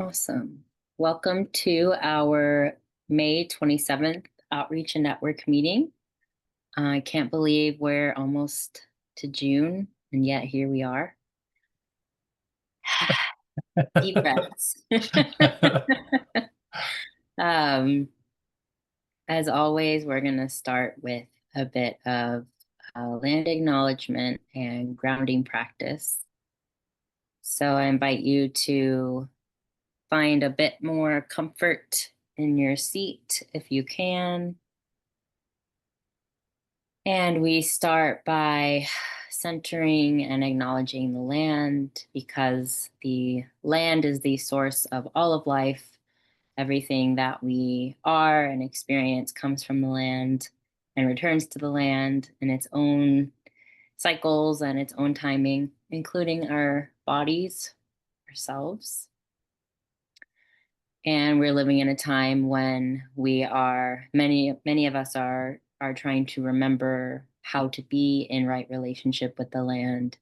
Awesome. Welcome to our May 27th Outreach and Network meeting. I can't believe we're almost to June, and yet here we are. Deep breaths. Um, as always, we're going to start with a bit of land acknowledgement and grounding practice. So I invite you to find a bit more comfort in your seat if you can. And we start by centering and acknowledging the land because the land is the source of all of life. Everything that we are and experience comes from the land and returns to the land in its own cycles and its own timing, including our bodies, ourselves. And we're living in a time when many of us are trying to remember how to be in right relationship with the land.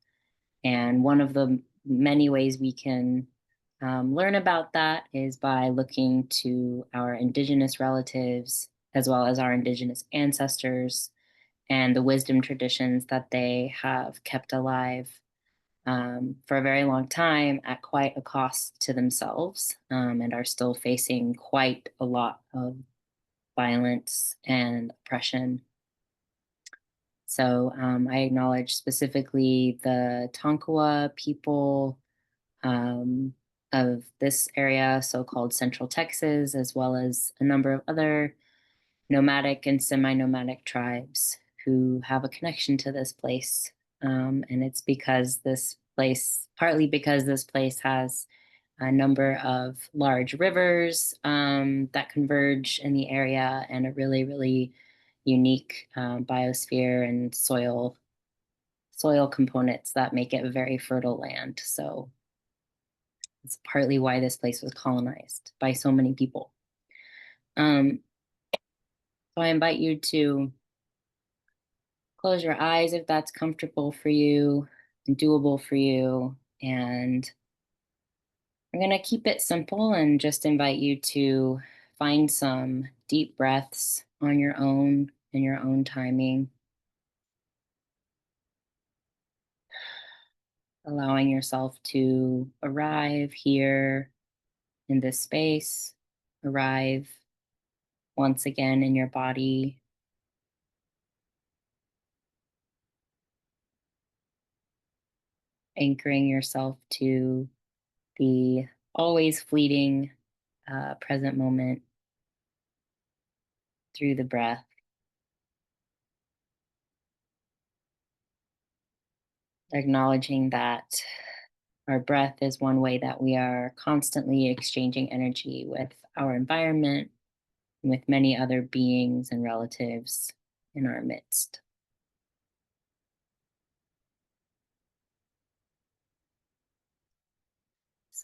And one of the many ways we can learn about that is by looking to our indigenous relatives as well as our indigenous ancestors and the wisdom traditions that they have kept alive for a very long time at quite a cost to themselves, and are still facing quite a lot of violence and oppression. So I acknowledge specifically the Tonkawa people of this area, so-called Central Texas, as well as a number of other nomadic and semi-nomadic tribes who have a connection to this place. And it's because this place, partly because this place has a number of large rivers that converge in the area and a really, really unique biosphere and soil components that make it a very fertile land. So it's partly why this place was colonized by so many people. So I invite you to close your eyes if that's comfortable for you and doable for you. And I'm going to keep it simple and just invite you to find some deep breaths on your own in your own timing, allowing yourself to arrive here in this space, arrive once again in your body. Anchoring yourself to the always fleeting present moment through the breath. Acknowledging that our breath is one way that we are constantly exchanging energy with our environment, and with many other beings and relatives in our midst.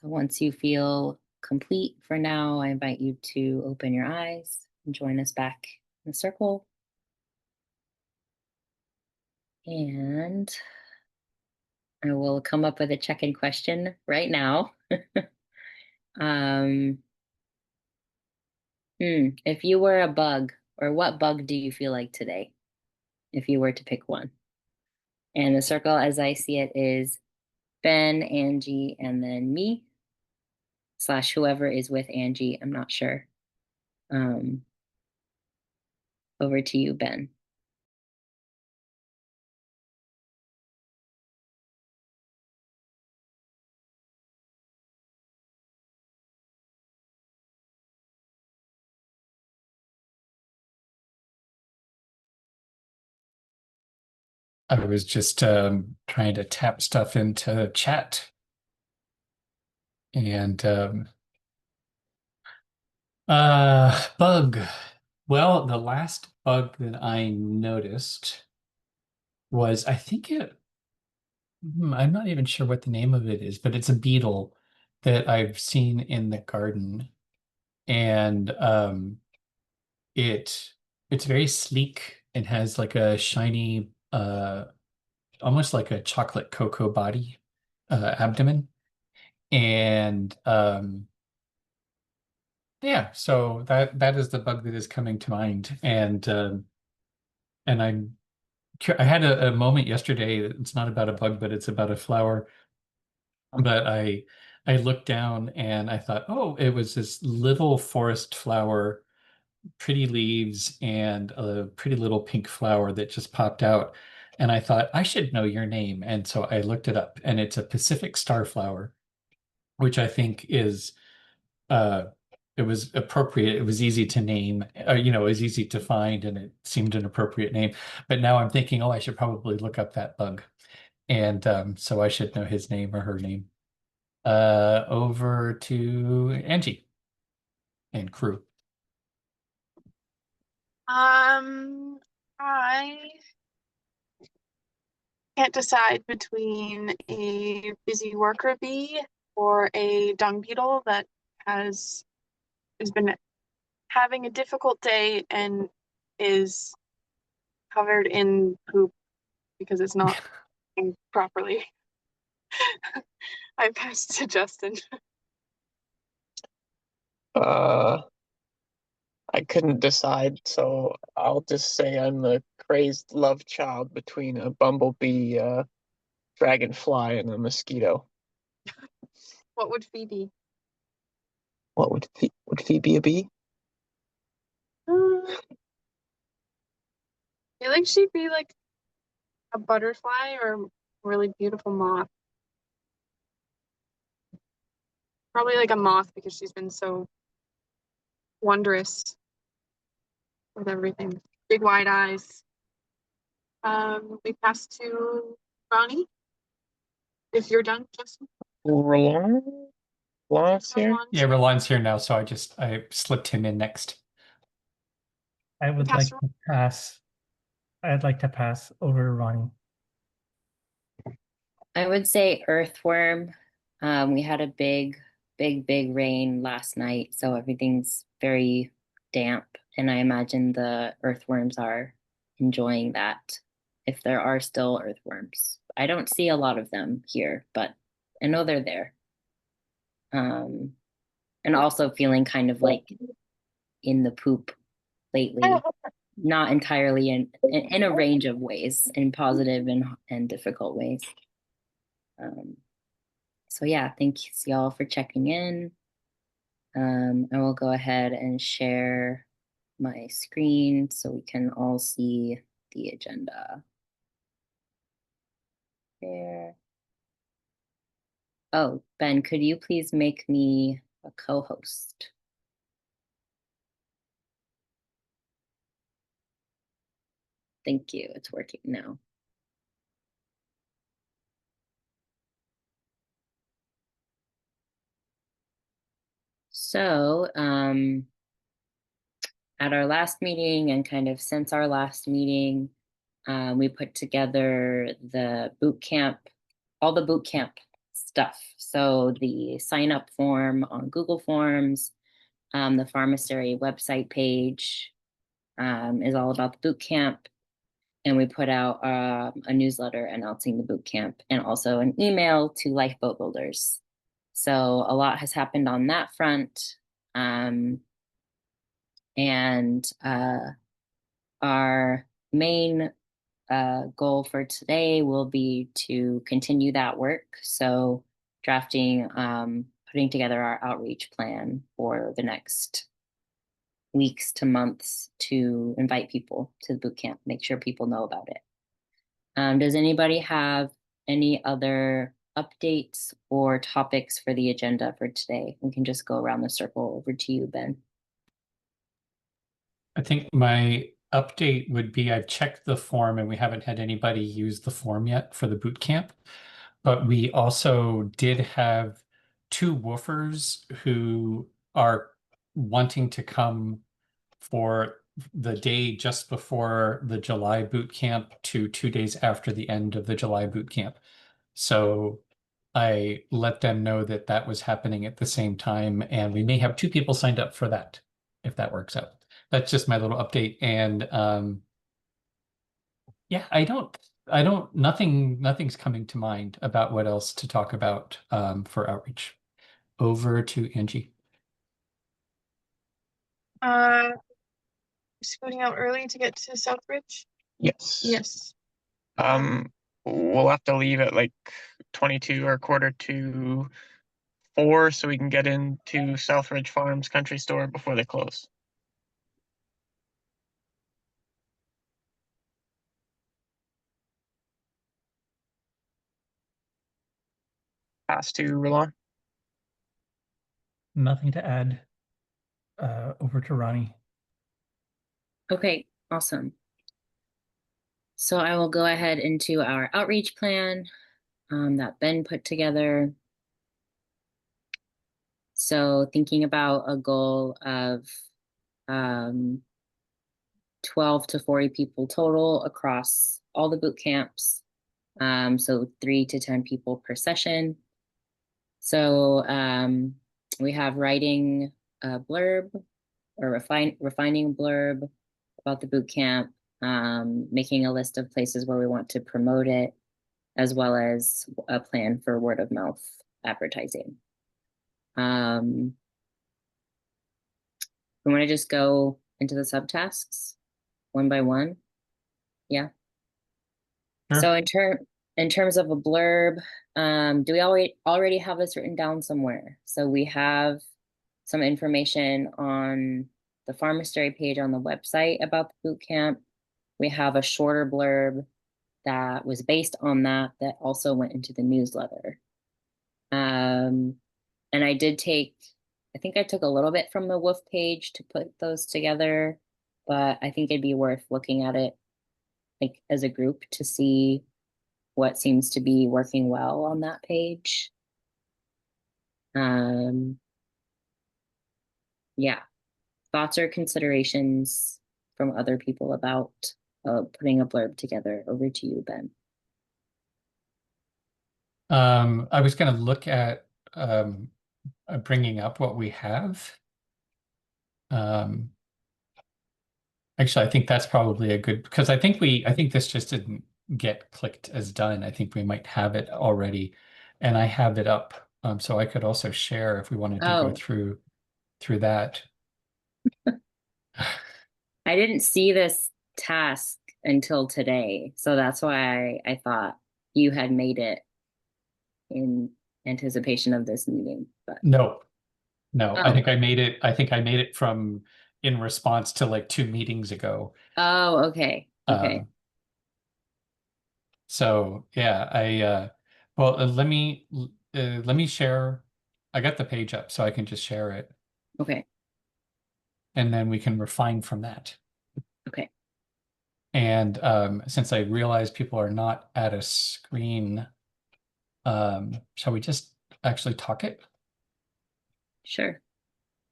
So once you feel complete for now, I invite you to open your eyes and join us back in the circle. And I will come up with a check-in question right now. um, if you were a bug, or what bug do you feel like today, if you were to pick one? And the circle, as I see it, is Ben, Angie, and then me, slash whoever is with Angie. I'm not sure. Um, Over to you, Ben. I was just trying to tap stuff into chat. And bug. Well, the last bug that I noticed was, I think I'm not even sure what the name of it is, but it's a beetle that I've seen in the garden. And it's very sleek and has like a shiny, almost like a chocolate cocoa body, abdomen. And Yeah, so that is the bug that is coming to mind, and I had a moment yesterday. It's not about a bug, but it's about a flower. But I looked down and I thought, oh, it was this little forest flower, pretty leaves, and a pretty little pink flower that just popped out. And I thought, I should know your name. And so I looked it up, and it's a Pacific starflower, which I think is uh it was appropriate. It was easy to name, it was easy to find, and it seemed an appropriate name. But now I'm thinking, oh, I should probably look up that bug. And so I should know his name or her name. Over to Angie and crew. Um, I can't decide between a busy worker bee or a dung beetle that has been having a difficult day and is covered in poop because it's not eating properly. I pass to Justin. Uh, I couldn't decide, so I'll just say I'm the crazed love child between a bumblebee, dragonfly, and a mosquito. What would Phoebe? What would Phoebe be a bee? I feel like she'd be like a butterfly or a really beautiful moth. Probably like a moth because she's been so wondrous with everything. Big wide eyes. We pass to Ronnie. If you're done, Justin. Roland? Roland's here? Yeah, Roland's here now, so I slipped him in next. I would Pass like to pass. I'd like to pass over Ronnie. I would say earthworm. We had a big rain last night, so everything's very damp, and I imagine the earthworms are enjoying that, if there are still earthworms. I don't see a lot of them here, but I know they're there. And also feeling kind of like in the poop lately, not entirely in a range of ways, in positive and difficult ways. So yeah, thanks y'all for checking in. I will go ahead and share my screen so we can all see the agenda. There. Oh, Ben, could you please make me a co-host? Thank you. It's working now. So, at our last meeting and kind of since our last meeting, we put together the boot camp, all the boot camp stuff. So the sign up form on Google Forms, the Pharmacery website page is all about the boot camp. And we put out a newsletter announcing the boot camp and also an email to lifeboat builders. So a lot has happened on that front. And our main goal for today will be to continue that work. So drafting, putting together our outreach plan for the next weeks to months to invite people to the boot camp, make sure people know about it. Does anybody have any other updates or topics for the agenda for today? We can just go around the circle. Over to you, Ben. I think my update would be I've checked the form and we haven't had anybody use the form yet for the boot camp. But we also did have two woofers who are wanting to come for the day just before the July boot camp to 2 days after the end of the July boot camp. So I let them know that that was happening at the same time, and we may have two people signed up for that if that works out. That's just my little update. And yeah, nothing's coming to mind about what else to talk about for outreach. Over to Angie. Scooting out early to get to Southbridge? Yes. Yes. We'll have to leave at like 22 or quarter to 4 so we can get into Southridge Farms Country Store before they close. Pass to Roland. Nothing to add. Over to Ronnie. Okay, awesome. So I will go ahead into our outreach plan that Ben put together. So thinking about a goal of 12 to 40 people total across all the boot camps. So 3 to 10 people per session. So we have writing a blurb or refining a blurb about the boot camp, making a list of places where we want to promote it, as well as a plan for word of mouth advertising. We want to just go into the subtasks one by one. Yeah. Sure. So in terms of a blurb, do we already have this written down somewhere? So we have some information on the pharmacery page on the website about the boot camp. We have a shorter blurb that was based on that also went into the newsletter. And I think I took a little bit from the Wolf page to put those together, but I think it'd be worth looking at it like as a group to see what seems to be working well on that page. Yeah, thoughts or considerations from other people about putting a blurb together. Over to you, Ben. I was going to look at bringing up what we have. Actually, I think that's probably a good, because I think this just didn't get clicked as done. I think we might have it already, and I have it up, so I could also share if we wanted to go through that. I didn't see this task until today, so that's why I thought you had made it in anticipation of this meeting. But No, I Oh. think I made it from in response to like 2 meetings ago. Oh, okay. Okay. So yeah, well, let me share. I got the page up, so I can just share it, Okay. and then we can refine from that. Okay. And since I realize people are not at a screen, shall we just actually talk it? Sure.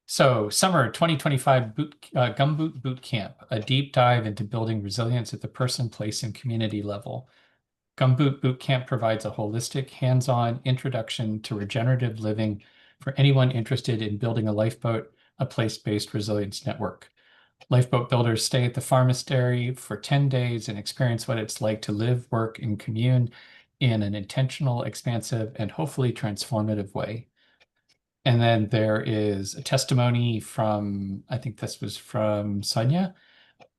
So, summer 2025 Gumboot Boot Camp, a deep dive into building resilience at the person, place, and community level. Gumboot Boot Camp provides a holistic, hands-on introduction to regenerative living for anyone interested in building a lifeboat, a place-based resilience network. Lifeboat builders stay at the pharmacery for 10 days and experience what it's like to live, work, and commune in an intentional, expansive, and hopefully transformative way. And then there is a testimony from, I think this was from Sonia,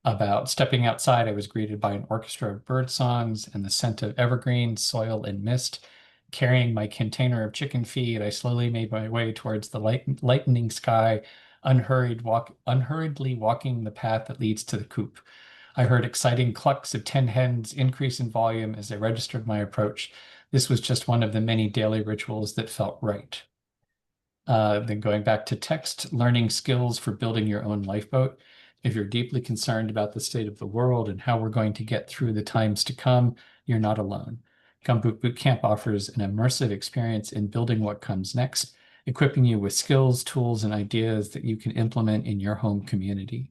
about stepping outside. I was greeted by an orchestra of bird songs and the scent of evergreen, soil, and mist. Carrying my container of chicken feed, I slowly made my way towards the lightening sky, unhurriedly walking the path that leads to the coop. I heard exciting clucks of 10 hens increase in volume as I registered my approach. This was just one of the many daily rituals that felt right. Then going back to text, learning skills for building your own lifeboat. If you're deeply concerned about the state of the world and how we're going to get through the times to come, you're not alone. Gumboot Bootcamp offers an immersive experience in building what comes next, equipping you with skills, tools, and ideas that you can implement in your home community.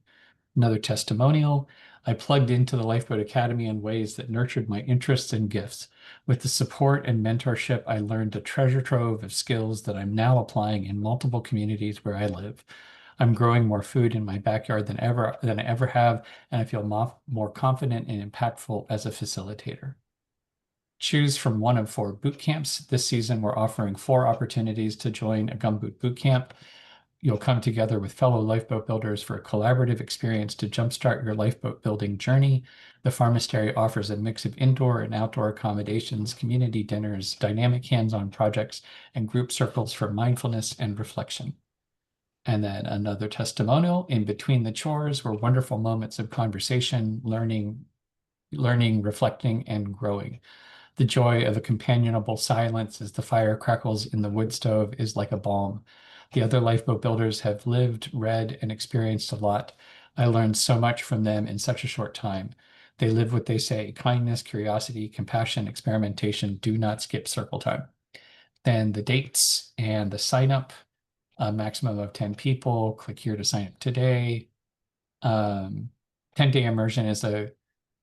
Another testimonial, I plugged into the Lifeboat Academy in ways that nurtured my interests and gifts. With the support and mentorship, I learned a treasure trove of skills that I'm now applying in multiple communities where I live. I'm growing more food in my backyard than I ever have, and I feel more confident and impactful as a facilitator. Choose from one of 4 boot camps. This season, we're offering 4 opportunities to join a Gumboot boot camp. You'll come together with fellow lifeboat builders for a collaborative experience to jumpstart your lifeboat building journey. The Pharmastery offers a mix of indoor and outdoor accommodations, community dinners, dynamic hands-on projects, and group circles for mindfulness and reflection. And then another testimonial: in between the chores were wonderful moments of conversation, learning, reflecting, and growing. The joy of a companionable silence as the fire crackles in the wood stove is like a balm. The other lifeboat builders have lived, read, and experienced a lot. I learned so much from them in such a short time. They live what they say: kindness, curiosity, compassion, experimentation. Do not skip circle time. Then the dates and the sign up, a maximum of 10 people. Click here to sign up today. 10-day immersion is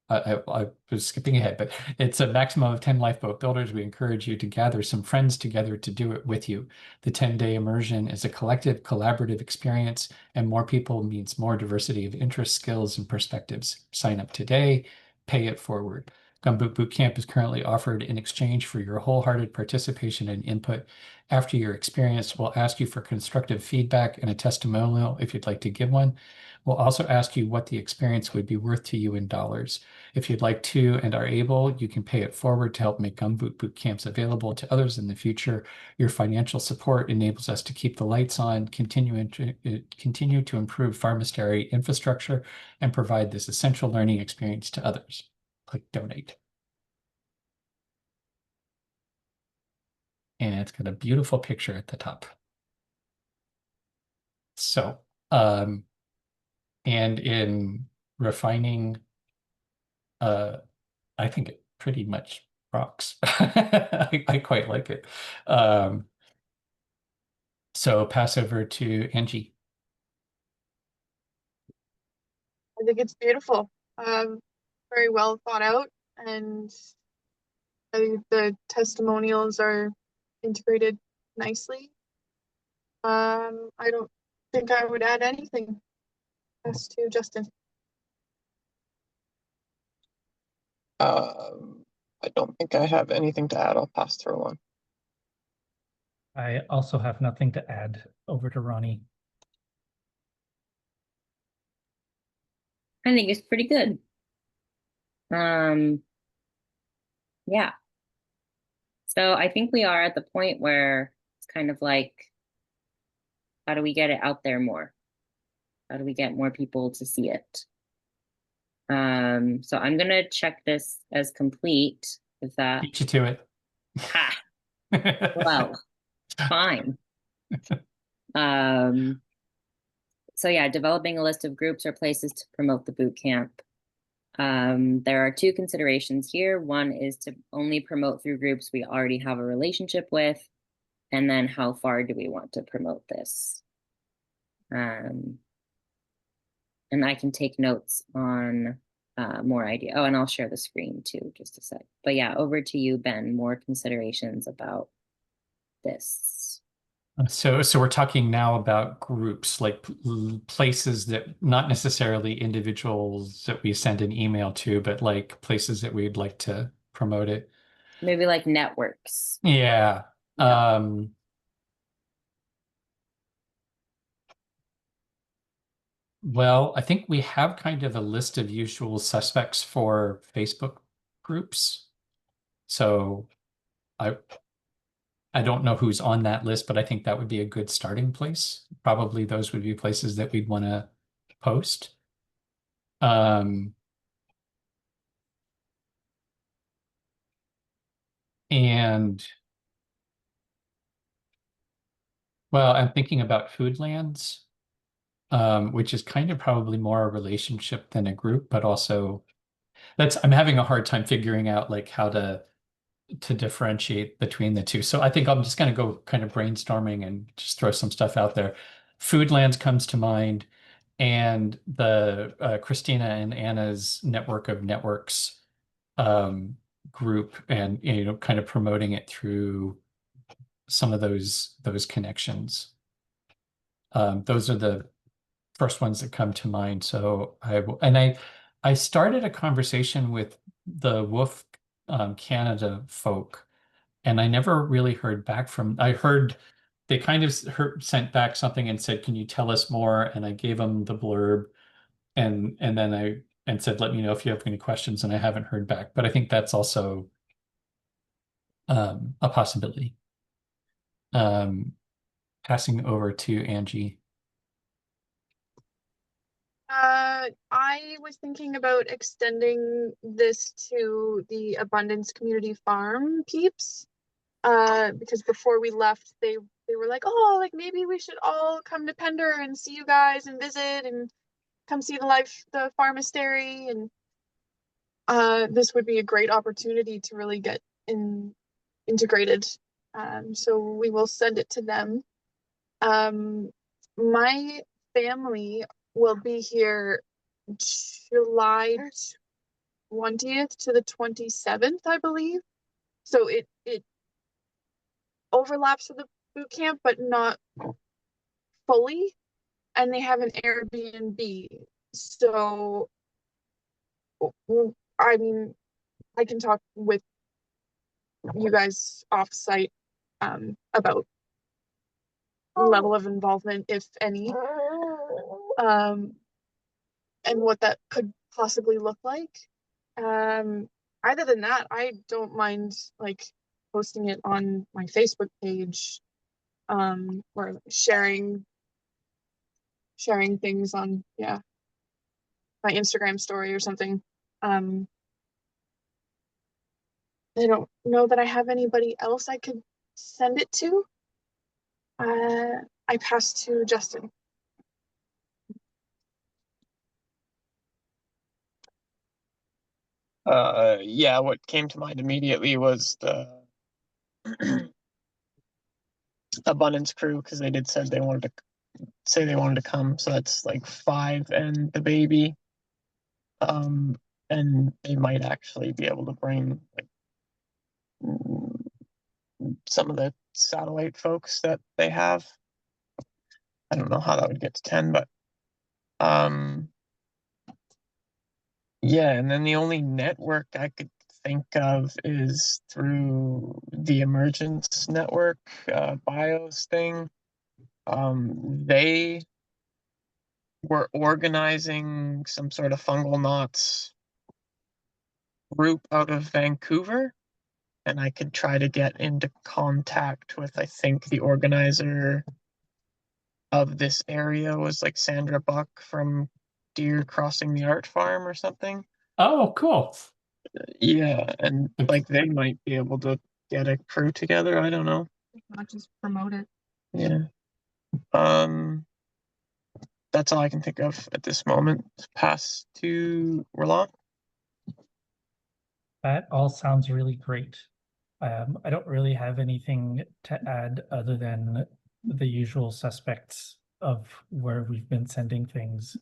I was skipping ahead, but it's a maximum of 10 lifeboat builders. We encourage you to gather some friends together to do it with you. The 10-day immersion is a collective, collaborative experience, and more people means more diversity of interests, skills, and perspectives. Sign up today, pay it forward. Gumboot Boot Camp is currently offered in exchange for your wholehearted participation and input. After your experience, we'll ask you for constructive feedback and a testimonial if you'd like to give one. We'll also ask you what the experience would be worth to you in dollars. If you'd like to and are able, you can pay it forward to help make Gumboot Boot Camps available to others in the future. Your financial support enables us to keep the lights on, continue to improve Pharmastery infrastructure, and provide this essential learning experience to others. Click donate. And it's got a beautiful picture at the top. So, and in refining, I think it pretty much rocks. I quite like it. So pass over to Angie. I think it's beautiful. Very well thought out, and I think the testimonials are integrated nicely. I don't think I would add anything. As to Justin. I don't think I have anything to add. I'll pass through one. I also have nothing to add. Over to Ronnie. I think it's pretty good. Yeah. So I think we are at the point where it's kind of like, how do we get it out there more? How do we get more people to see it? So I'm gonna check this as complete, if that. Beat you to it. Ha. Well, fine. So yeah, developing a list of groups or places to promote the boot camp. There are two considerations here. One is to only promote through groups we already have a relationship with, and then how far do we want to promote this? And I can take notes on more idea. Oh, and I'll share the screen too, just a sec. But yeah, over to you, Ben. More considerations about this. So we're talking now about groups, like places that not necessarily individuals that we send an email to, but like places that we'd like to promote it. Maybe like networks. Yeah. Yeah. Well, I think we have kind of a list of usual suspects for Facebook groups. So I don't know who's on that list, but I think that would be a good starting place. Probably those would be places that we'd want to post. And well, I'm thinking about Foodlands, which is kind of probably more a relationship than a group, but also I'm having a hard time figuring out like how to differentiate between the two. So I think I'm just going to go kind of brainstorming and just throw some stuff out there. Foodlands comes to mind, and the Christina and Anna's network of networks group, and kind of promoting it through some of those connections. Those are the first ones that come to mind. So I started a conversation with the Wolf Canada folk, and I never really heard back from. I heard they kind of sent back something and said, "Can you tell us more?" And I gave them the blurb, and then I said, "Let me know if you have any questions." And I haven't heard back, but I think that's also a possibility. Passing over to Angie. I was thinking about extending this to the Abundance Community Farm peeps. Because before we left, they were like, oh, like maybe we should all come to Pender and see you guys and visit and come see the pharmastery, and this would be a great opportunity to really get integrated. So we will send it to them. My family will be here July 20th to the 27th, I believe. So it overlaps with the boot camp, but not fully. And they have an Airbnb. So, I mean, I can talk with you guys off site about level of involvement, if any, and what that could possibly look like. Other than that, I don't mind like posting it on my Facebook page, or sharing things on my Instagram story or something. I don't know that I have anybody else I could send it to. I pass to Justin. Yeah, what came to mind immediately was the Abundance crew, because they did say they wanted to come. So that's like 5 and the baby. And they might actually be able to bring like some of the satellite folks that they have. I don't know how that would get to 10, but yeah, and then the only network I could think of is through the Emergence Network BIOS thing. They were organizing some sort of fungal knots group out of Vancouver, and I could try to get into contact with, I think, the organizer of this area was like Sandra Buck from Deer Crossing the Art Farm or something. Oh, cool. Yeah, and like they might be able to get a crew together. I don't know. Not just promote it. Yeah. That's all I can think of at this moment. Pass to Roland. That all sounds really great. I don't really have anything to add other than the usual suspects of where we've been sending things.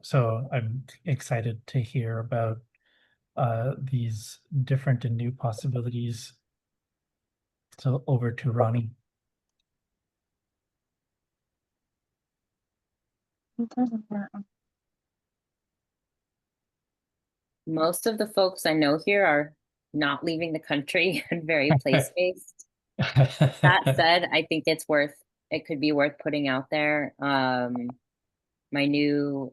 So I'm excited to hear about these different and new possibilities. So over to Ronnie. Most of the folks I know here are not leaving the country and very place-based. That said, I think it could be worth putting out there. My new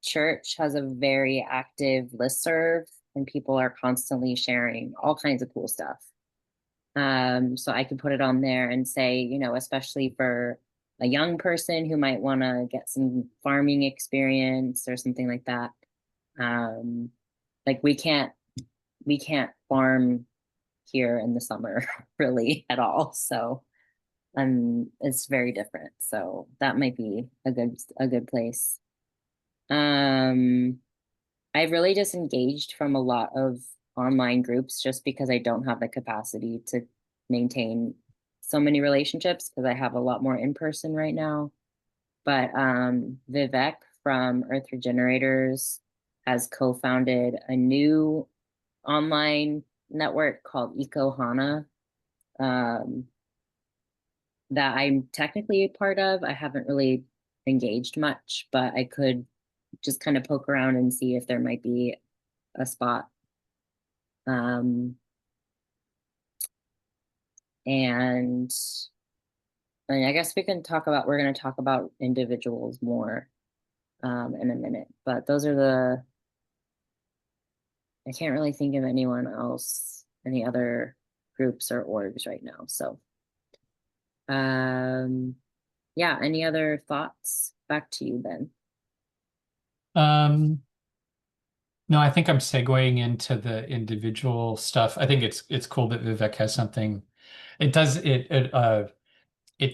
church has a very active listserv, and people are constantly sharing all kinds of cool stuff. So I could put it on there and say, especially for a young person who might want to get some farming experience or something like that. Like we can't farm here in the summer really at all. So it's very different. So that might be a good place. I've really disengaged from a lot of online groups just because I don't have the capacity to maintain so many relationships because I have a lot more in person right now. But Vivek from Earth Regenerators has co-founded a new online network called EcoHana that I'm technically a part of. I haven't really engaged much, but I could just kind of poke around and see if there might be a spot. And I guess we're going to talk about individuals more in a minute, but those are I can't really think of anyone else, any other groups or orgs right now. So, yeah, any other thoughts? Back to you, Ben. No, I think I'm segueing into the individual stuff. I think it's cool that Vivek has something. It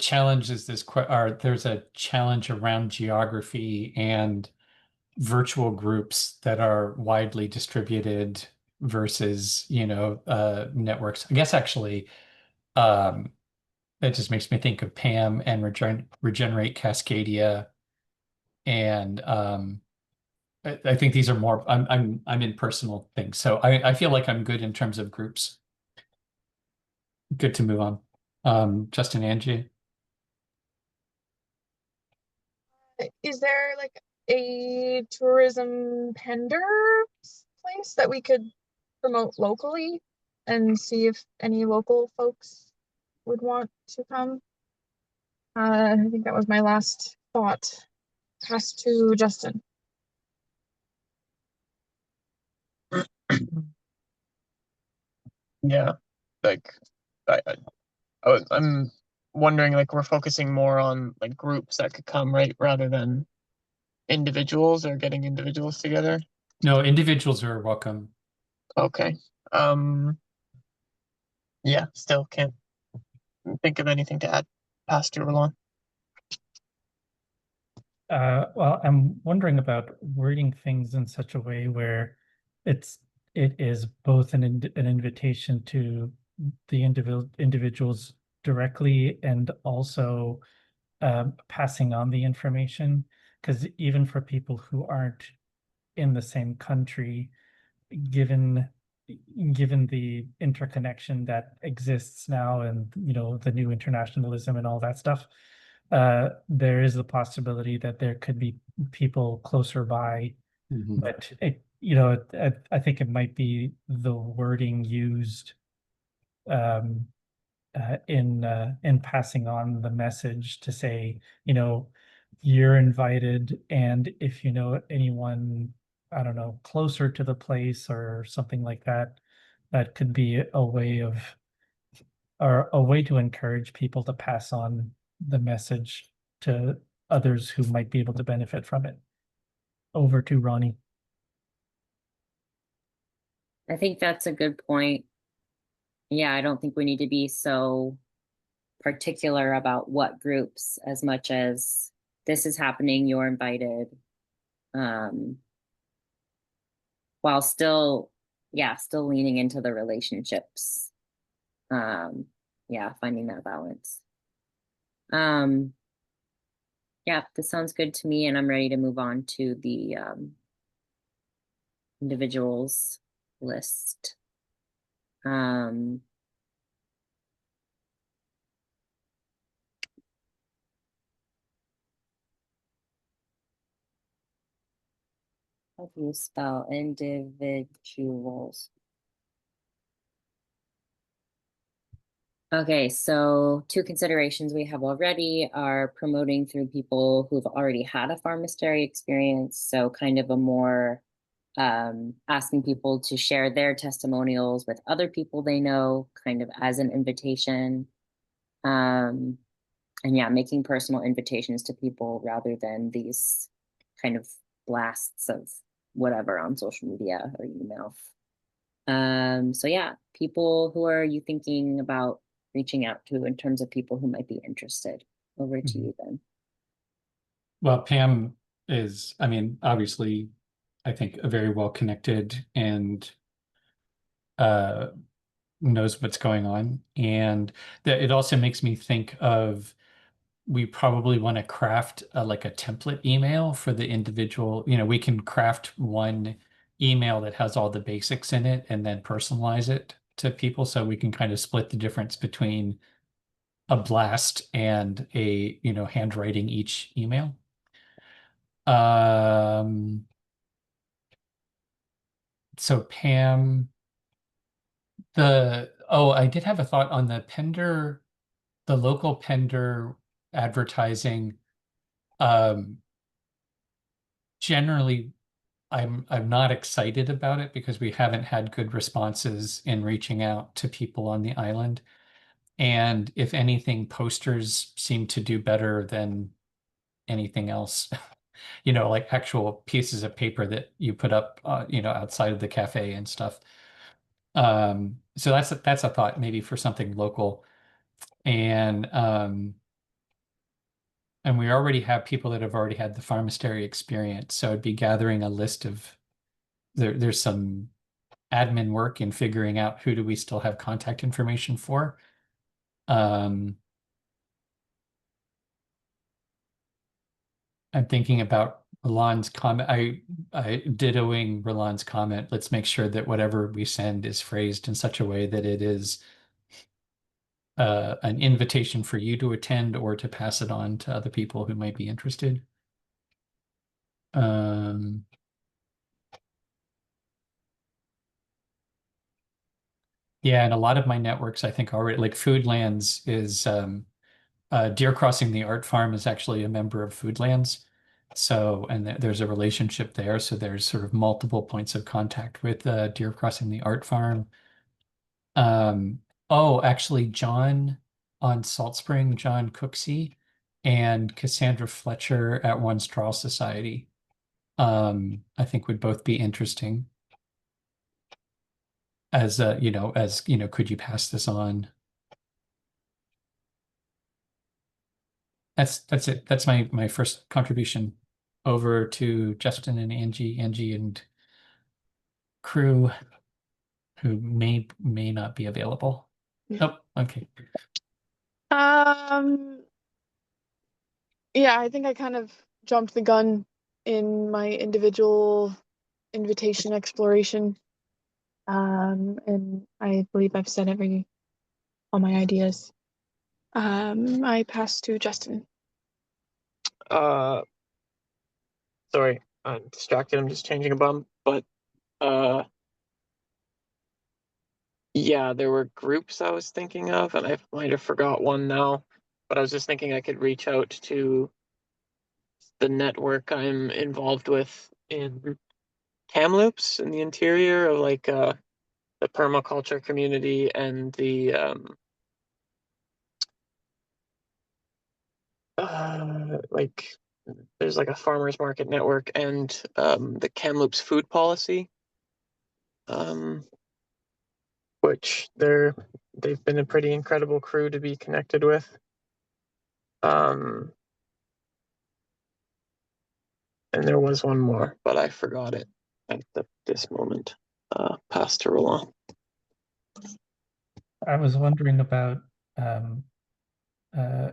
challenges or there's a challenge around geography and virtual groups that are widely distributed versus, networks. I guess actually, it just makes me think of Pam and Regenerate Cascadia, and I think these are more. I'm in personal things, so I feel like I'm good in terms of groups. Good to move on. Justin, Angie. Is there like a tourism tender place that we could promote locally and see if any local folks would want to come? I think that was my last thought. Pass to Justin. Yeah, like I'm wondering, like, we're focusing more on like groups that could come, right, rather than individuals or getting individuals together. No, individuals are welcome. Okay. Um, yeah, still can't think of anything to add. Pass to Roland. Well, I'm wondering about wording things in such a way where it is both an invitation to the individuals directly and also passing on the information. Because even for people who aren't in the same country, given given the interconnection that exists now and the new internationalism and all that stuff, there is the possibility that there could be people closer by, Mhm. but I think it might be the wording used um, in passing on the message to say, you're invited, and if you know anyone, I don't know, closer to the place or something like that, that could be a way to encourage people to pass on the message to others who might be able to benefit from it. Over to Ronnie. I think that's a good point. Yeah, I don't think we need to be so particular about what groups as much as this is happening, you're invited. While still, yeah, still leaning into the relationships. Yeah, finding that balance. Yeah, this sounds good to me, and I'm ready to move on to the individuals list. How do you spell individuals? Okay, so two considerations we have already are promoting through people who've already had a pharmacery experience. So kind of a more asking people to share their testimonials with other people they know, kind of as an invitation. And yeah, making personal invitations to people rather than these kind of blasts of whatever on social media or email. So yeah, people who are you thinking about reaching out to in terms of people who might be interested? Over to you then. Well, Pam is, I mean, obviously, I think a very well connected and uh, knows what's going on. And that it also makes me think of we probably want to craft like a template email for the individual. We can craft one email that has all the basics in it and then personalize it to people so we can kind of split the difference between a blast and a, handwriting each email. So Pam, Oh, I did have a thought on the Pender, the local Pender advertising. Generally, I'm not excited about it because we haven't had good responses in reaching out to people on the island. And if anything, posters seem to do better than anything else. Like actual pieces of paper that you put up, outside of the cafe and stuff. So that's a thought maybe for something local. And we already have people that have already had the pharmastery experience. So it'd be gathering a list of there's some admin work in figuring out who do we still have contact information for. I'm thinking about Roland's comment. I dittoing Roland's comment. Let's make sure that whatever we send is phrased in such a way that it is an invitation for you to attend or to pass it on to other people who might be interested. Yeah, and a lot of my networks, I think already, like Foodlands is Deer Crossing the Art Farm is actually a member of Foodlands. So, and there's a relationship there. So there's sort of multiple points of contact with Deer Crossing the Art Farm. Oh, actually, John on Salt Spring, John Cooksey, and Cassandra Fletcher at One Straw Society, I think would both be interesting. As could you pass this on? That's it. That's my first contribution. Over to Justin and Angie and crew who may not be available. Oh, okay. Yeah, I think I kind of jumped the gun in my individual invitation exploration. And I believe I've said all my ideas. I pass to Justin. Sorry, I'm distracted. I'm just changing a bum. But yeah, there were groups I was thinking of, and I might have forgot one now. But I was just thinking I could reach out to the network I'm involved with in Kamloops in the interior of like the permaculture community and the like there's like a farmers market network and the Kamloops food policy, which they've been a pretty incredible crew to be connected with. And there was one more, but I forgot it at this moment. Pass to Roland. I was wondering about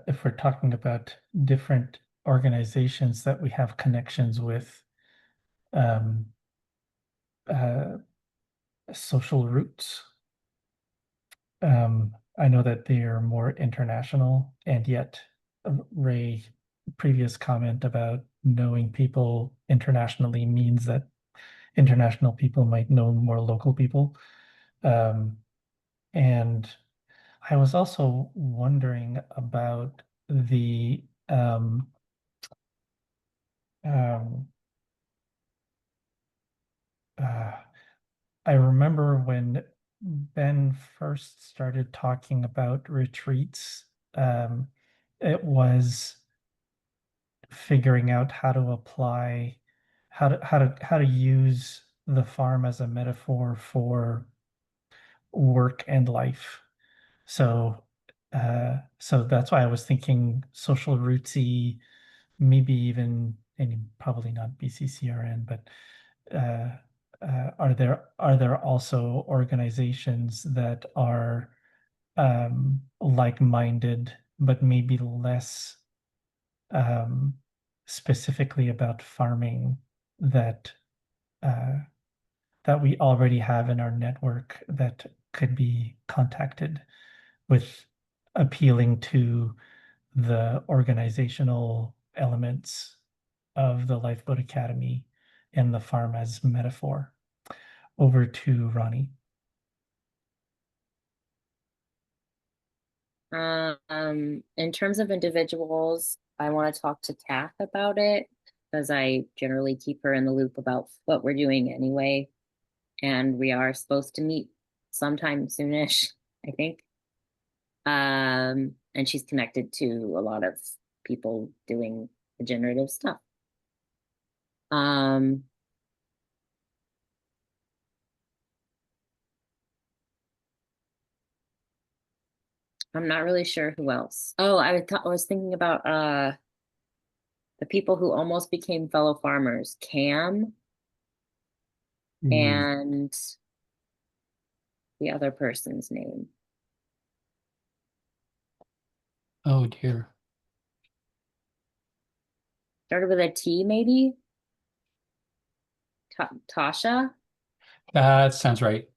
if we're talking about different organizations that we have connections with, social roots. I know that they are more international, and yet Ray previous comment about knowing people internationally means that international people might know more local people. And I was also wondering about the I remember when Ben first started talking about retreats, it was figuring out how to apply, how to use the farm as a metaphor for work and life. So so that's why I was thinking social rootsy, maybe even, and probably not BCCRN, but are there also organizations that are like-minded, but maybe less specifically about farming that that we already have in our network that could be contacted with appealing to the organizational elements of the Lifeboat Academy and the farm as metaphor. Over to Ronnie. In terms of individuals, I want to talk to Kath about it because I generally keep her in the loop about what we're doing anyway. And we are supposed to meet sometime soonish, I think. And she's connected to a lot of people doing regenerative stuff. Um, I'm not really sure who else. Oh, I was thinking about the people who almost became fellow farmers, Cam and the other person's name. Oh dear. Started with a T, maybe? Tasha? That sounds right.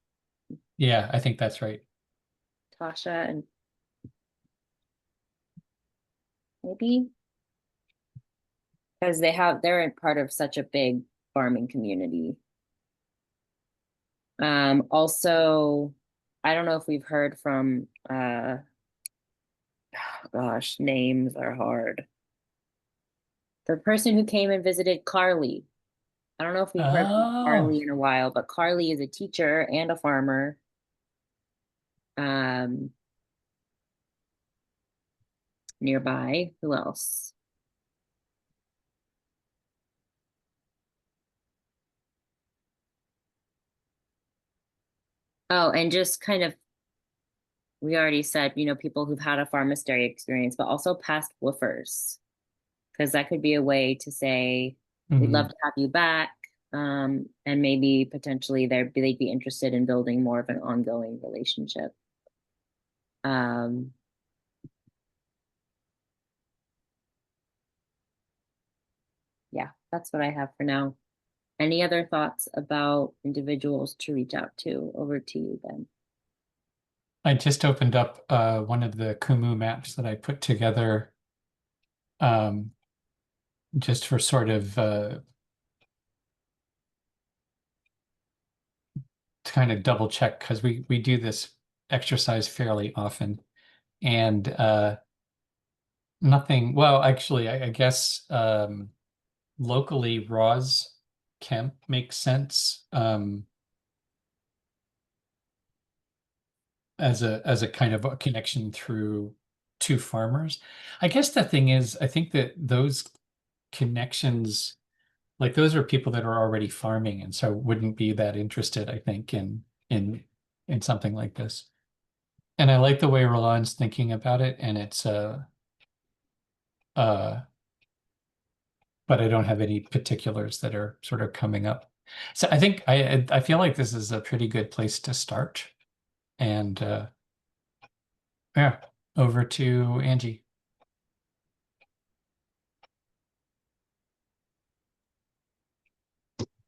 Yeah, I think that's right. Tasha and maybe? Because they're in part of such a big farming community. Also, I don't know if we've heard from gosh, names are hard. The person who came and visited Carly. I don't know if we've heard from Oh, Carly in a while, but Carly is a teacher and a farmer. Nearby. Who else? Oh, and just kind of, we already said, people who've had a pharmaceutical experience, but also past woofers, because that could be a way to say, we'd love to have you back. And maybe potentially they'd be interested in building more of an ongoing relationship. Yeah, that's what I have for now. Any other thoughts about individuals to reach out to? Over to you, Ben. I just opened up one of the Kumu maps that I put together just for sort of to kind of double check because we do this exercise fairly often and nothing. Well, actually, I guess locally, Roz Kemp makes sense as a kind of a connection through two farmers. I guess the thing is, I think that those connections, like those are people that are already farming and so wouldn't be that interested, I think, in something like this. And I like the way Roland's thinking about it, and it's uh but I don't have any particulars that are sort of coming up. So I think I feel like this is a pretty good place to start. And yeah, over to Angie.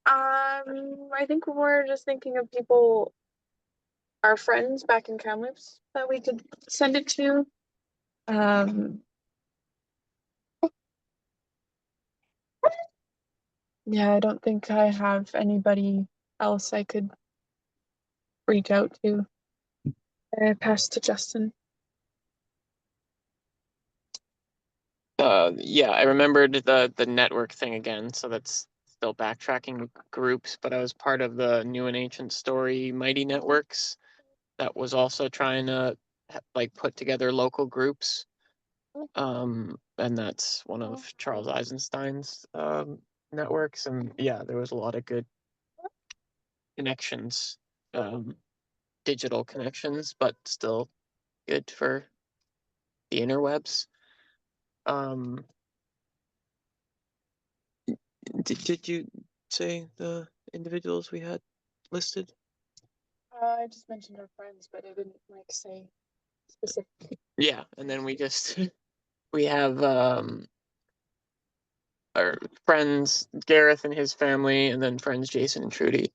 I think we're just thinking of people, our friends back in Kamloops that we could send it to. Yeah, I don't think I have anybody else I could reach out to. Pass to Justin. Yeah, I remembered the network thing again, so that's still backtracking groups, but I was part of the New and Ancient Story Mighty Networks that was also trying to like put together local groups. And that's one of Charles Eisenstein's networks, and yeah, there was a lot of good connections, digital connections, but still good for the interwebs. Did you say the individuals we had listed? I just mentioned our friends, but I didn't say specific. Yeah, and then we just we have our friends Gareth and his family, and then friends Jason and Trudy.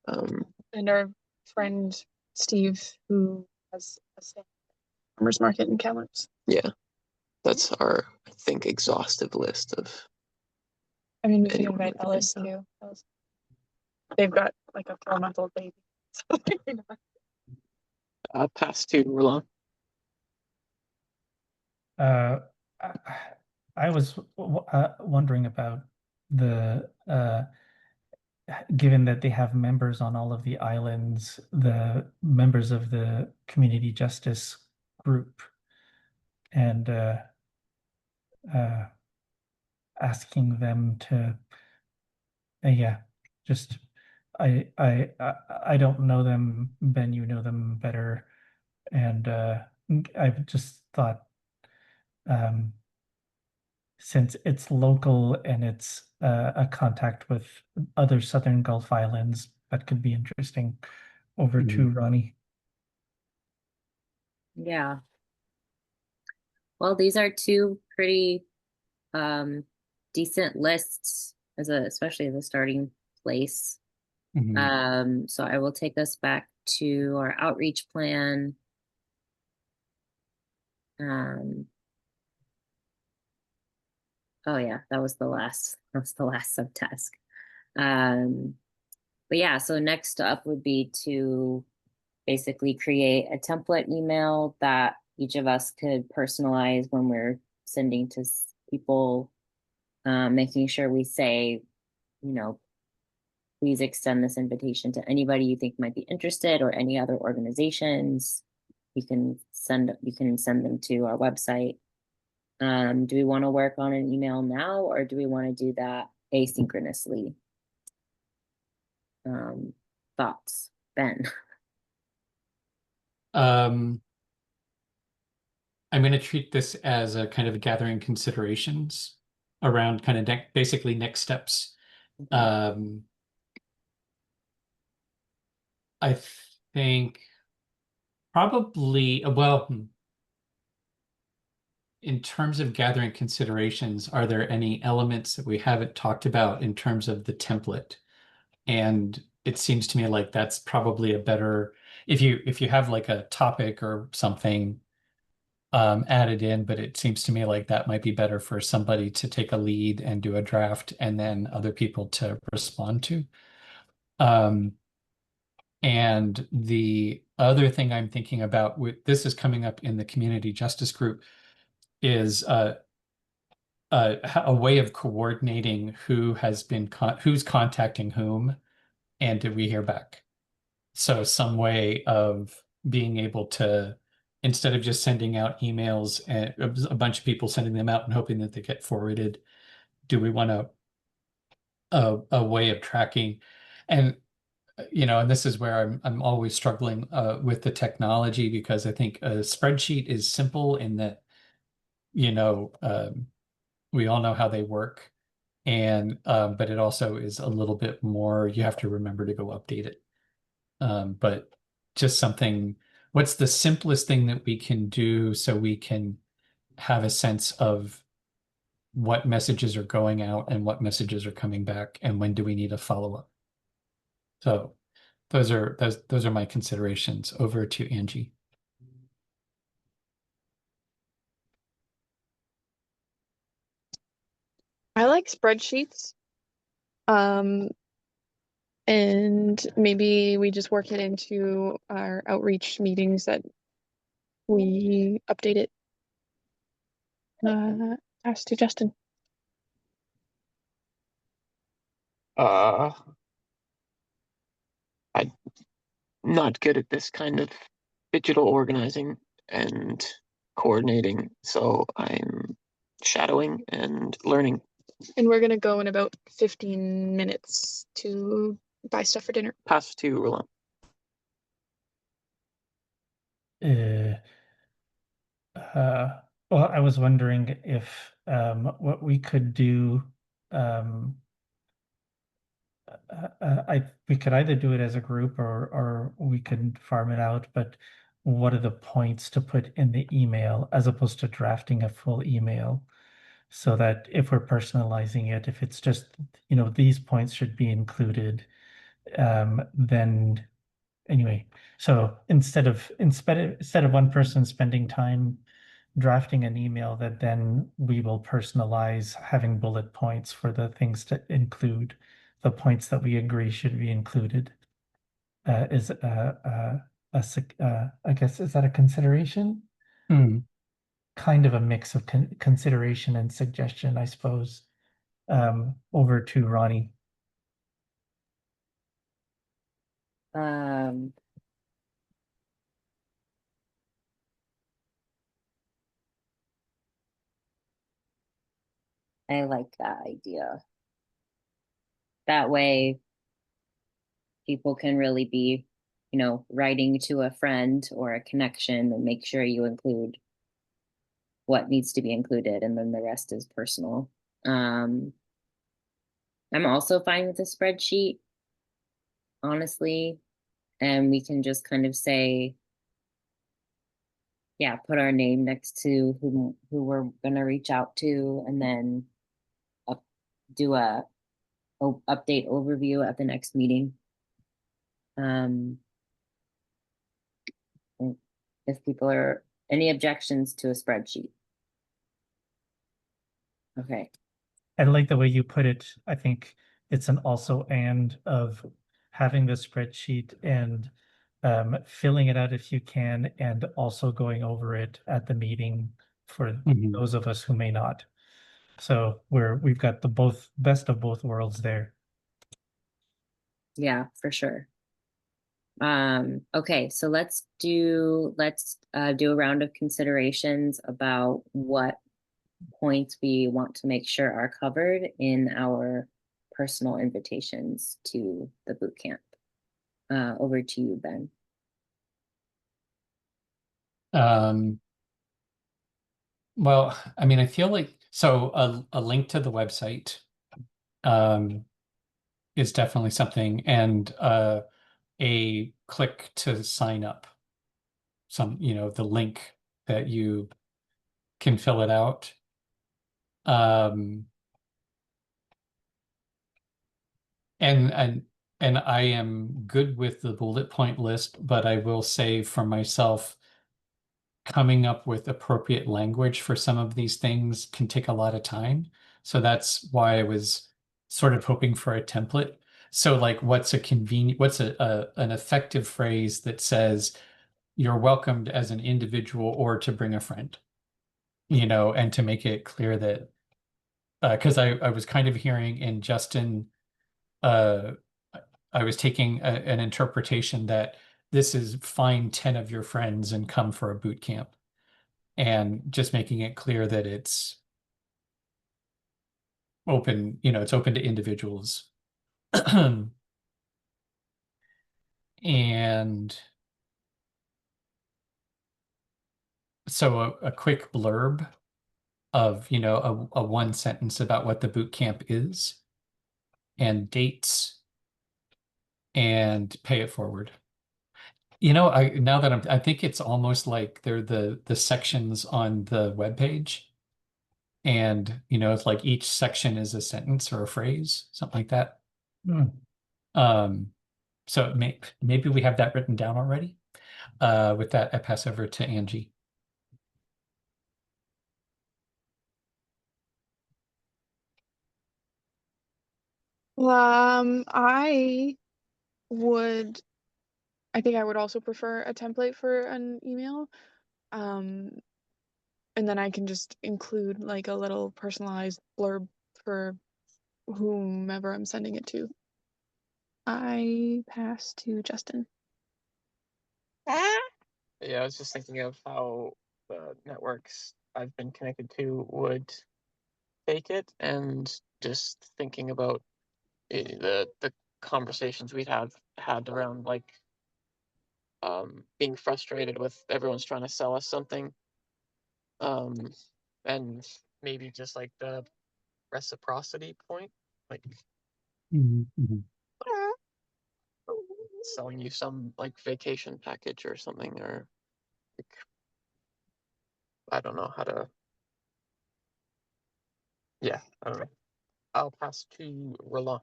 And our friend Steve, who has a farmers market in Kamloops. Yeah, that's our, I think, exhaustive list of. I mean, we can invite Ellis too. They've got like a 4-month-old baby. Pass to Roland. I, I was wondering about the given that they have members on all of the islands, the members of the community justice group, and uh, asking them to, yeah, just I don't know them. Ben, you know them better, and I've just thought, um, since it's local and it's a contact with other Southern Gulf Islands, that could be interesting. Over to Ronnie. Yeah. Well, these are two pretty decent lists especially as a starting place. So I will take us back to our outreach plan. Oh yeah, that was the last subtask. But yeah, so next up would be to basically create a template email that each of us could personalize when we're sending to people, making sure we say, you know, please extend this invitation to anybody you think might be interested or any other organizations. You can send them to our website. Do we want to work on an email now, or do we want to do that asynchronously? Thoughts, Ben? I'm going to treat this as a kind of gathering considerations around kind of basically next steps. I think probably, well, in terms of gathering considerations, are there any elements that we haven't talked about in terms of the template? And it seems to me like that's probably a better, if you have like a topic or something added in, but it seems to me like that might be better for somebody to take a lead and do a draft and then other people to respond to. And the other thing I'm thinking about, this is coming up in the community justice group, is a way of coordinating who has been who's contacting whom, and did we hear back? So some way of being able to, instead of just sending out emails and a bunch of people sending them out and hoping that they get forwarded, do we want a way of tracking? And and this is where I'm always struggling with the technology, because I think a spreadsheet is simple in that, we all know how they work, and but it also is a little bit more, you have to remember to go update it. But just something, what's the simplest thing that we can do so we can have a sense of what messages are going out and what messages are coming back, and when do we need a follow-up? So those are my considerations. Over to Angie. I like spreadsheets. And maybe we just work it into our outreach meetings that we update it. Pass to Justin. I'm not good at this kind of digital organizing and coordinating, so I'm shadowing and learning. And we're gonna go in about 15 minutes to buy stuff for dinner. Pass to Roland. Well, I was wondering if what we could do, we could either do it as a group, or we could farm it out, but what are the points to put in the email as opposed to drafting a full email? So that if we're personalizing it, if it's just, these points should be included, then anyway, so instead of one person spending time drafting an email that then we will personalize, having bullet points for the things to include, the points that we agree should be included, is I guess, is that a consideration? kind of a mix of consideration and suggestion, I suppose. Over to Ronnie. Um, I like that idea. That way, people can really be, writing to a friend or a connection and make sure you include what needs to be included, and then the rest is personal. I'm also fine with a spreadsheet, honestly, and we can just kind of say, yeah, put our name next to who we're gonna reach out to, and then do a update overview at the next meeting. If people are any objections to a spreadsheet. Okay. I like the way you put it. I think it's an also and of having the spreadsheet and filling it out if you can, and also going over it at the meeting for those of us who may not. So we've got the best of both worlds there. Yeah, for sure. Okay, so let's do a round of considerations about what points we want to make sure are covered in our personal invitations to the boot camp. Over to you, Ben. Well, I mean, I feel like a link to the website is definitely something, and a click to sign up. The link that you can fill it out. And I am good with the bullet point list, but I will say for myself, coming up with appropriate language for some of these things can take a lot of time. So that's why I was sort of hoping for a template. So like what's an effective phrase that says you're welcomed as an individual or to bring a friend, and to make it clear that because I was kind of hearing in Justin, I was taking an interpretation that this is find 10 of your friends and come for a boot camp, and just making it clear that it's open, it's open to individuals. And so a quick blurb of, a one sentence about what the boot camp is and dates and pay it forward. I think it's almost like they're the sections on the webpage. And, it's like each section is a sentence or a phrase, something like that. So maybe we have that written down already. With that, I pass over to Angie. I think I would also prefer a template for an email. And then I can just include like a little personalized blurb for whomever I'm sending it to. I pass to Justin. Yeah, I was just thinking of how the networks I've been connected to would take it, and just thinking about the conversations we'd have had around like being frustrated with everyone's trying to sell us something, and maybe just like the reciprocity point, like selling you some like vacation package or something, or like, I don't know how to. Yeah, I don't know. I'll pass to Roland.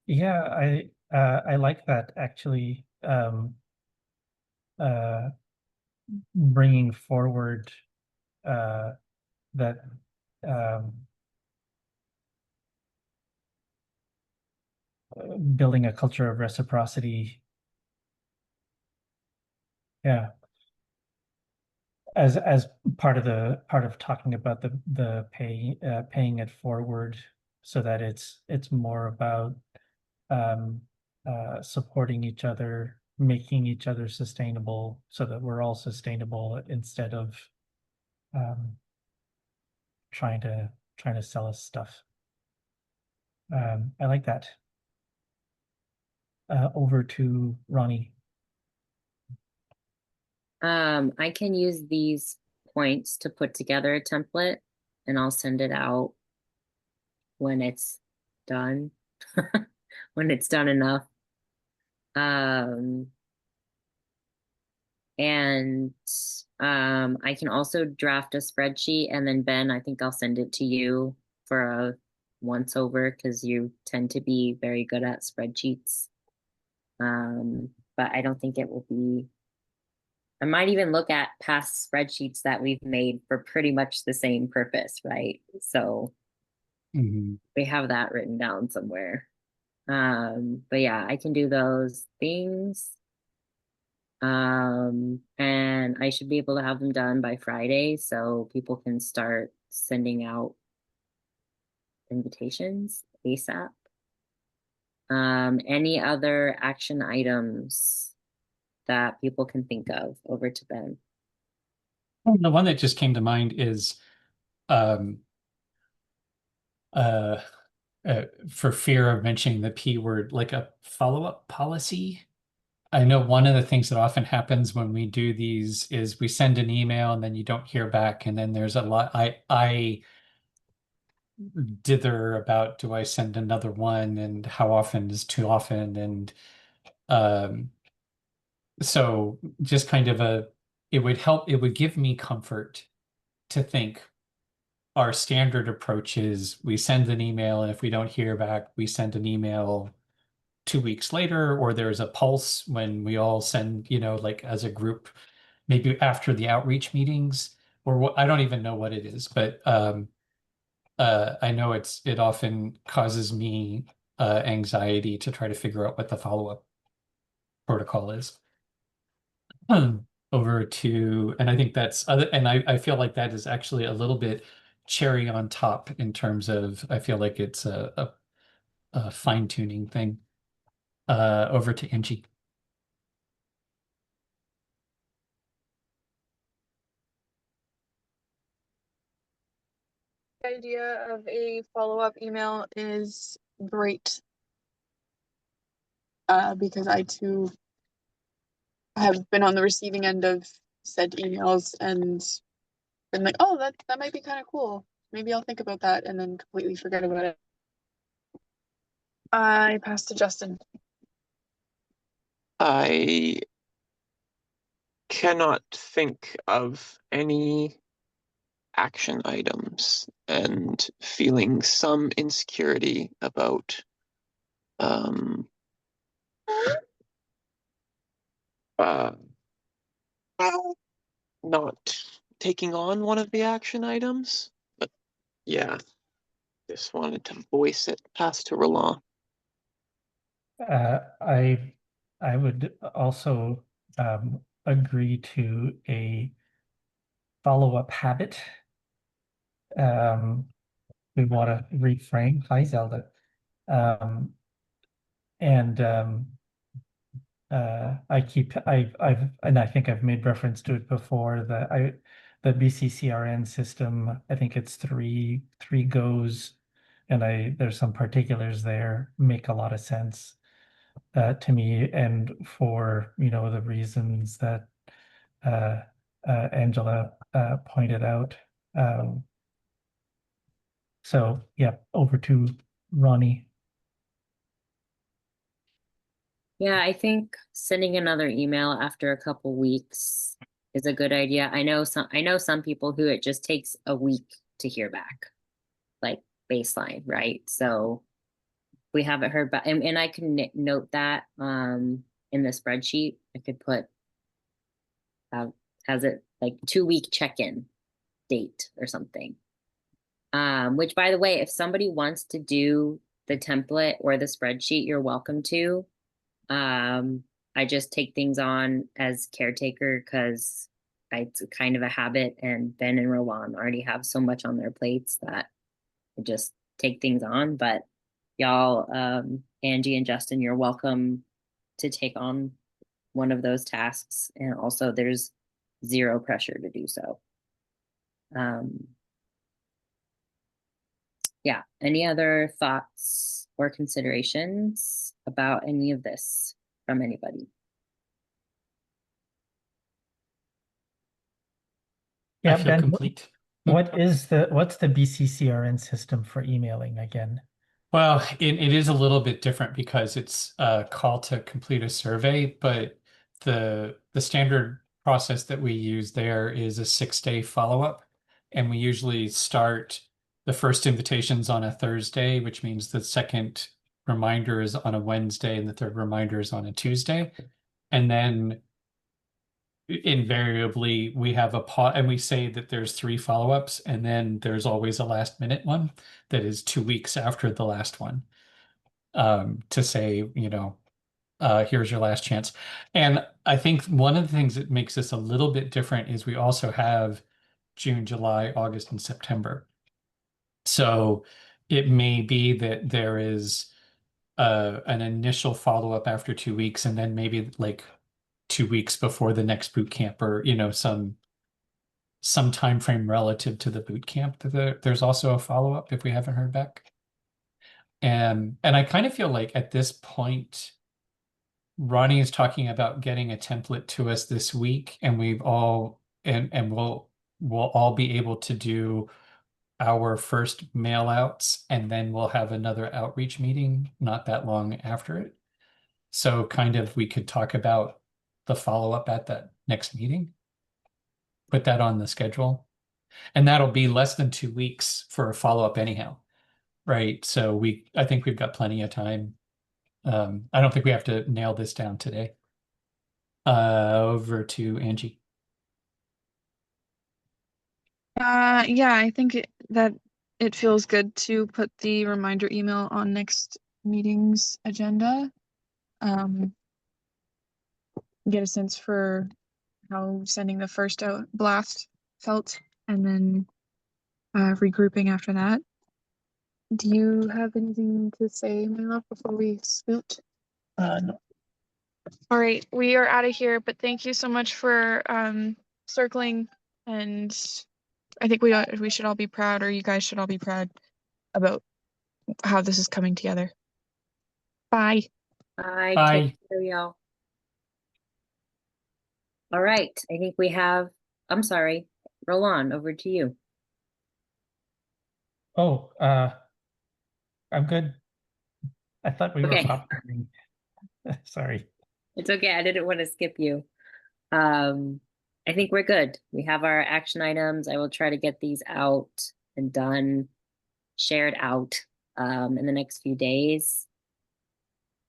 Yeah, I like that actually. Bringing forward that building a culture of reciprocity. Yeah. as part of talking about the paying it forward, so that it's more about supporting each other, making each other sustainable, so that we're all sustainable, instead of trying to sell us stuff. I like that. Over to Ronnie. I can use these points to put together a template, and I'll send it out when it's done, when it's done enough. And I can also draft a spreadsheet, and then Ben, I think I'll send it to you for a once over, because you tend to be very good at spreadsheets. But I don't think it will be. I might even look at past spreadsheets that we've made for pretty much the same purpose, right? So we have that written down somewhere. But yeah, I can do those things. And I should be able to have them done by Friday, so people can start sending out invitations ASAP. Any other action items that people can think of? Over to Ben. The one that just came to mind is for fear of mentioning the P word, like a follow-up policy. I know one of the things that often happens when we do these is we send an email and then you don't hear back, and then there's a lot. I dither about, do I send another one, and how often is too often, and so just kind of it would give me comfort to think our standard approach is we send an email, and if we don't hear back, we send an email 2 weeks later, or there's a pulse when we all send, like as a group, maybe after the outreach meetings, or what, I don't even know what it is, but I know it often causes me anxiety to try to figure out what the follow-up protocol is. Over to, and I think that's other, and I feel like that is actually a little bit cherry on top in terms of, I feel like it's a fine-tuning thing. Over to Angie. The idea of a follow-up email is great, because I too have been on the receiving end of said emails and been like, oh, that might be kind of cool. Maybe I'll think about that, and then completely forget about it. I pass to Justin. I cannot think of any action items, and feeling some insecurity about not taking on one of the action items. But yeah, just wanted to voice it. Pass to Roland. I would also agree to a follow-up habit. We want to reframe. Hi, Zelda. And and I think I've made reference to it before, the BCCRN system, I think it's three goes, and there's some particulars there, make a lot of sense to me, and for the reasons that Angela pointed out. So yeah, over to Ronnie. Yeah, I think sending another email after a couple weeks is a good idea. I know some people who it just takes a week to hear back, like baseline, right? So we haven't heard back, and I can note that in the spreadsheet. I could put has it like 2-week check-in date or something. Which, by the way, if somebody wants to do the template or the spreadsheet, you're welcome to. I just take things on as caretaker because it's kind of a habit, and Ben and Rowan already have so much on their plates that I just take things on. But y'all, Angie and Justin, you're welcome to take on one of those tasks. And also there's zero pressure to do so. Yeah, any other thoughts or considerations about any of this from anybody? Yeah, I feel Ben, complete. what's the BCCRN system for emailing again? Well, it is a little bit different because it's a call to complete a survey, but the standard process that we use there is a 6-day follow-up. And we usually start the first invitations on a Thursday, which means the second reminder is on a Wednesday and the third reminder is on a Tuesday. And then invariably we have a pause, and we say that there's 3 follow-ups, and then there's always a last minute one that is 2 weeks after the last one, to say, here's your last chance. And I think one of the things that makes this a little bit different is we also have June, July, August, and September. So it may be that there is an initial follow-up after 2 weeks, and then maybe like 2 weeks before the next boot camp, or some time frame relative to the boot camp that there's also a follow-up if we haven't heard back. And I kind of feel like at this point, Ronnie is talking about getting a template to us this week, and we've all and we'll all be able to do our first mail outs, and then we'll have another outreach meeting not that long after it. So kind of we could talk about the follow-up at that next meeting. Put that on the schedule. And that'll be less than 2 weeks for a follow-up anyhow. Right. So I think we've got plenty of time. I don't think we have to nail this down today. Over to Angie. Yeah, I think that it feels good to put the reminder email on next meeting's agenda. Get a sense for how sending the first out blast felt, and then regrouping after that. Do you have anything to say, my love, before we scoot? No. All right, we are out of here, but thank you so much for circling, and I think we should all be proud, or you guys should all be proud about how this is coming together. Bye. Bye. Bye. Take care, y'all. All right, I think we have, I'm sorry, Roland, over to you. Oh, I'm good. I thought we were Okay. popcorning. Sorry. It's okay, I didn't want to skip you. I think we're good. We have our action items. I will try to get these out and done, shared out in the next few days.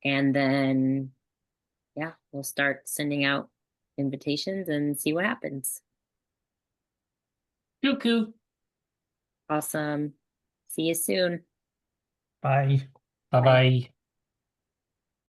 And then, yeah, we'll start sending out invitations and see what happens. Cuckoo. Awesome. See you soon. Bye. Bye-bye.